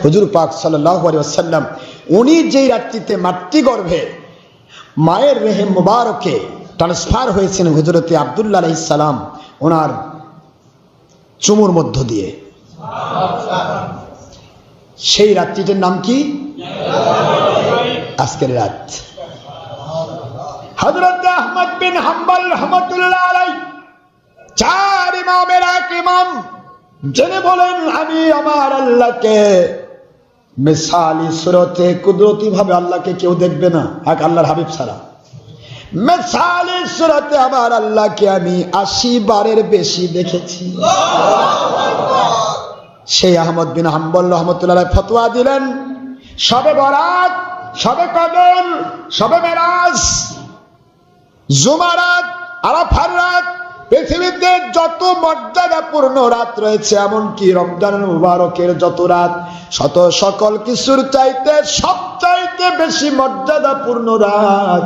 হুজুর পাক সাল্লাল্লাহু আলাইহি ওয়াসাল্লাম উনি যেই রাত্রিতে মাতৃগর্ভে মায়ের রেহেম মুবারকে ট্রান্সফার হয়েছেন হযরতে আব্দুল্লাহ আলাইহিস সালাম ওনার চুমুর মধ্য দিয়ে, সেই রাত্রিটার নাম কি? আজকের রাত। হযরত আহমদ বিন হাম্বল রাহমাতুল্লাহ আলাইহি চার ইমামের এক ইমাম জেনে বলেন, আমি আমার আল্লাহকে মিসালি সুরতে কুদরতি ভাবে আল্লাহকে কেউ দেখবে না এক আল্লাহর হাবিব ছাড়া। মিসালি সুরতে আমার আল্লাহকে আমি ৮০ বারের বেশি দেখেছি। সেই আহমদ বিন হাম্বল রাহমাতুল্লাহ আলাইহি ফতোয়া দিলেন, শবে বরাত, শবে কদর, শবে মেরাজ, জুমারাত, আরাফার রাত, পৃথিবীতে যত মর্যাদাপূর্ণ রাত রয়েছে, এমনকি রমজানুল মুবারকের যত রাত, শত সকল কিছুর চাইতে সবচাইতে বেশি মর্যাদাপূর্ণ রাত,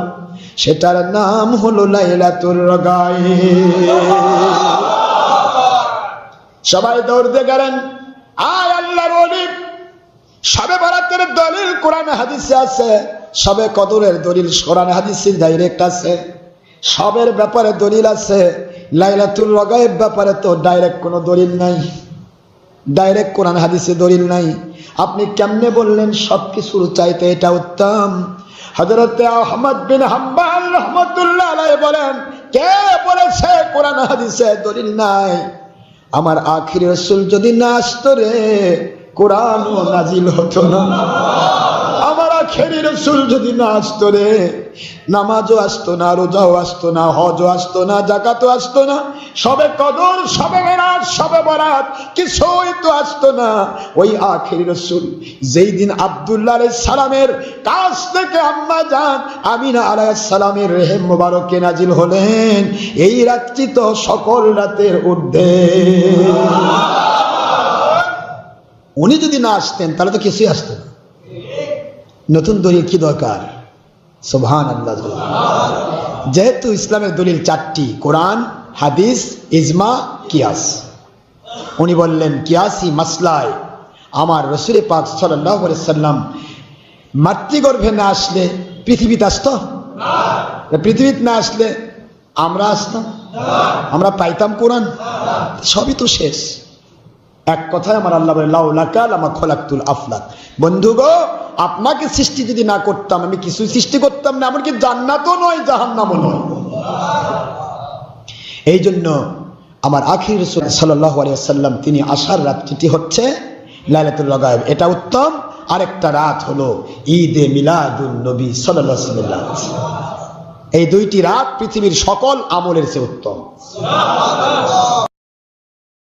সেটার নাম হলো লাইলাতুল গায়ব। সবাই দৌড় দিয়ে গেলেন, আয় আল্লাহর ওলি, শবে বরাতের দলিল কোরআন হাদিসে আছে, শবে কদরের দলিল কোরআন হাদিসে ডাইরেক্ট আছে, সবের ব্যাপারে দলিল আছে, লাইলাতুল গায়ব ব্যাপারে তো ডাইরেক্ট কোনো দলিল নাই, ডাইরেক্ট কোরআন হাদিসে দলিল নাই। আপনি কেমনে বললেন সবকিছুর চাইতে এটা উত্তম? হযরত আহমদ বিন হাম্বল রাহমাতুল্লাহ আলাইহি বলেন, কে বলেছে কোরআন হাদিসে দলিল নাই? আমার আখির রাসূল যদি না আসতো রে, কোরআনও নাজিল হতো না। আমার আখির রাসূল যদি না আসতো রে, নামাজও আসতো না, রোজাও আসতো না, হজও আসতো না, যাকাতও আসতো না, সবে কদর, সবে মেরাজ, সবে বরাত কিছুই তো আসতো না। ওই আখির রাসূল যেই দিন আব্দুল্লাহ আলাইহিস সালামের কাছ থেকে আম্মা জান আমিনা আলাইহিস সালামের রেহেম মুবারকে নাজিল হলেন, এই রাত্রি তো সকল রাতের ঊর্ধ্বে। উনি যদি না আসতেন তাহলে তো কিছুই আসতো না। নতুন দলিল কি দরকার? সুবহানাল্লাহ। যেহেতু ইসলামের দলিল ৪টি, কোরআন, হাদিস, ইজমা, কিয়াস। উনি বললেন কিয়াসি মাসলায় আমার রাসূল পাক সাল্লাল্লাহু আলাইহি সাল্লাম মাতৃগর্ভে না আসলে পৃথিবীতে আসতো না? পৃথিবীতে না আসলে আমরা আসতাম? আমরা পাইতাম কোরআন? সবই তো শেষ। এক কথায় আমার আল্লাহ বলে, লাউলাকা লামা খলাকতুল আফলাক। বন্ধু গো, আপনাকে সৃষ্টি যদি না করতাম আমি কিছুই সৃষ্টি করতাম না, এমনকি জান্নাতও নয়, জাহান্নামও নয়। এই জন্য আমার আখির রাসূল সাল্লাল্লাহু আলাইহি ওয়াসাল্লাম তিনি আসার রাতটি হচ্ছে লাইলাতুল গায়ব, এটা উত্তম। আরেকটা রাত হলো ঈদে মিলাদুন নবী সাল্লাল্লাহু আলাইহি ওয়াসাল্লাম। এই দুইটি রাত পৃথিবীর সকল আমলের চেয়ে উত্তম।